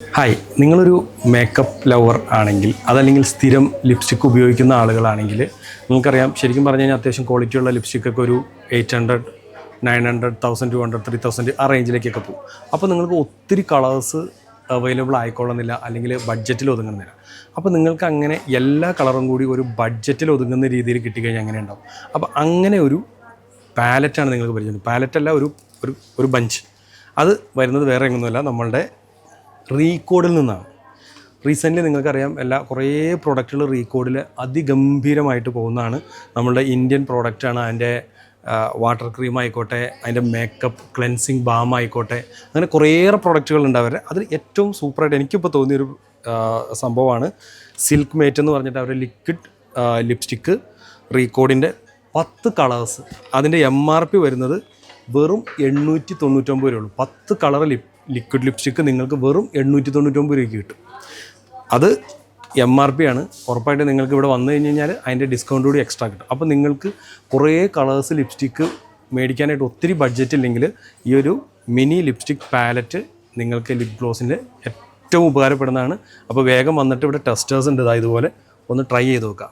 Hi, നിങ്ങളൊരു makeup lover ആണെങ്കിൽ അതല്ലെങ്കിൽ സ്ഥിരം ലിപ്സ്റ്റിക്ക് ഉപയോഗിക്കുന്ന ആളുകളാണെങ്കിൽ നിങ്ങൾക്കറിയാം, ശരിക്കും പറഞ്ഞു കഴിഞ്ഞാൽ അത്യാവശ്യം ക്വാളിറ്റിയുള്ള ലിപ്സ്റ്റിക്കൊക്കെ ഒരു 800, 900, 1200, 3000 ആ റേഞ്ചിലേക്കൊക്കെ പോകും. അപ്പോൾ നിങ്ങൾക്ക് ഒത്തിരി കളേഴ്സ് അവൈലബിൾ ആയിക്കൊള്ളുന്നില്ല, അല്ലെങ്കിൽ ബഡ്ജറ്റിൽ ഒതുങ്ങുന്നില്ല. അപ്പോൾ നിങ്ങൾക്ക് അങ്ങനെ എല്ലാ കളറും കൂടി ഒരു ബഡ്ജറ്റിൽ ഒതുങ്ങുന്ന രീതിയിൽ കിട്ടിക്കഴിഞ്ഞാൽ അങ്ങനെ ഉണ്ടാവും. അപ്പോൾ അങ്ങനെ ഒരു പാലറ്റാണ് നിങ്ങൾക്ക് പരിചയം. പാലറ്റല്ല, ഒരു ഒരു ഒരു ബഞ്ച്. അത് വരുന്നത് വേറെ എങ്ങൊന്നുമല്ല, നമ്മളുടെ റീകോഡിൽ നിന്നാണ്. റീസെൻ്റ്ലി നിങ്ങൾക്കറിയാം, കുറേ പ്രോഡക്റ്റുകൾ റീകോഡിൽ അതിഗംഭീരമായിട്ട് പോകുന്നതാണ്. നമ്മളുടെ ഇന്ത്യൻ പ്രോഡക്റ്റാണ്. അതിൻ്റെ വാട്ടർ ക്രീം ആയിക്കോട്ടെ, അതിൻ്റെ മേക്കപ്പ് ക്ലെൻസിങ് ബാം ആയിക്കോട്ടെ, അങ്ങനെ കുറേയേറെ പ്രോഡക്റ്റുകളുണ്ട് അവരുടെ. അതിൽ ഏറ്റവും സൂപ്പറായിട്ട് എനിക്കിപ്പോൾ തോന്നിയൊരു സംഭവമാണ് സിൽക്ക് മേറ്റ് എന്ന് പറഞ്ഞിട്ട് അവരുടെ ലിക്വിഡ് ലിപ്സ്റ്റിക്ക് റീകോഡിൻ്റെ 10 കളേഴ്സ്. അതിൻ്റെ MRP വരുന്നത് വെറും 899 രൂപയുള്ളൂ. 10 കളർ ലിക്വിഡ് ലിപ്സ്റ്റിക്ക് നിങ്ങൾക്ക് വെറും 899 രൂപയ്ക്ക് കിട്ടും. അത് MRP ആണ്. ഉറപ്പായിട്ട് നിങ്ങൾക്ക് ഇവിടെ വന്നു കഴിഞ്ഞ് കഴിഞ്ഞാൽ അതിൻ്റെ ഡിസ്കൗണ്ട് കൂടി എക്സ്ട്രാ കിട്ടും. അപ്പോൾ നിങ്ങൾക്ക് കുറേ കളേഴ്സ് ലിപ്സ്റ്റിക്ക് മേടിക്കാനായിട്ട് ഒത്തിരി ബഡ്ജറ്റ് ഇല്ലെങ്കിൽ ഈ ഒരു മിനി ലിപ്സ്റ്റിക് പാലറ്റ് നിങ്ങൾക്ക് ലിപ് ഗ്ലോസിൻ്റെ ഏറ്റവും ഉപകാരപ്പെടുന്നതാണ്. അപ്പോൾ വേഗം വന്നിട്ട് ഇവിടെ ടെസ്റ്റേഴ്സ് ഉണ്ട്, ഇതുപോലെ ഒന്ന് ട്രൈ ചെയ്ത് നോക്കുക.